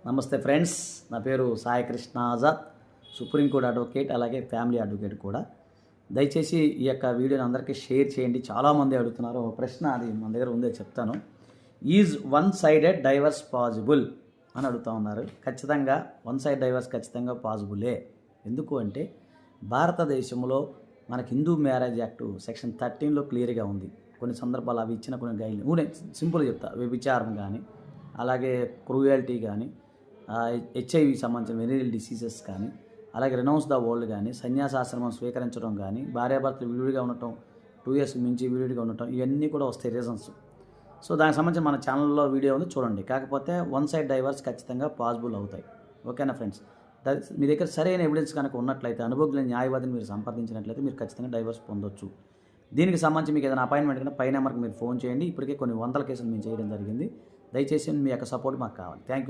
నమస్తే ఫ్రెండ్స్, నా పేరు సాయి కృష్ణ ఆజాద్, సుప్రీంకోర్టు అడ్వకేట్, అలాగే ఫ్యామిలీ అడ్వకేట్ కూడా. దయచేసి ఈ యొక్క వీడియోని అందరికీ షేర్ చేయండి. చాలామంది అడుగుతున్నారు. ఒక ప్రశ్న అది మన దగ్గర ఉందే చెప్తాను. Is one sided divorce possible అని అడుగుతూ ఉన్నారు. ఖచ్చితంగా వన్ సైడ్ డైవర్స్ ఖచ్చితంగా పాసిబులే. ఎందుకు అంటే భారతదేశంలో మనకి హిందూ మ్యారేజ్ యాక్టు సెక్షన్ 13లో క్లియర్గా ఉంది. కొన్ని సందర్భాలు అవి ఇచ్చిన కొన్ని గైడ్లైన్ సింపుల్గా చెప్తా. వ్యభిచారం కానీ, అలాగే క్రూయల్టీ కానీ, హెచ్ఐవి సంబంధించిన వెనీరియల్ డిసీజెస్ కానీ, అలాగే రెనౌన్స్ ద వరల్డ్ కానీ, సన్యాసాశ్రమం స్వీకరించడం కానీ, భార్యాభర్తలు విడివిడిగా ఉండటం, 2 years మించి విడివిడిగా ఉండటం, ఇవన్నీ కూడా వస్తాయి రీజన్స్. సో దానికి సంబంధించి మన ఛానల్లో వీడియో ఉంది, చూడండి. కాకపోతే వన్ సైడ్ డైవర్స్ ఖచ్చితంగా పాసిబుల్ అవుతాయి. ఓకేనా ఫ్రెండ్స్? మీ దగ్గర సరైన ఎవిడెన్స్ కనుక ఉన్నట్లయితే, అనుభవజ్ఞ న్యాయవాదిని మీరు సంప్రదించినట్లయితే మీరు ఖచ్చితంగా డైవర్స్ పొందొచ్చు. దీనికి సంబంధించి మీకు ఏదైనా అపాయింట్మెంట్ కన్నా పై నెంబర్కి మీరు ఫోన్ చేయండి. ఇప్పటికే కొన్ని వందల కేసులు మేము చేయడం జరిగింది. దయచేసి మీ యొక్క సపోర్ట్ మాకు కావాలి. Thank you.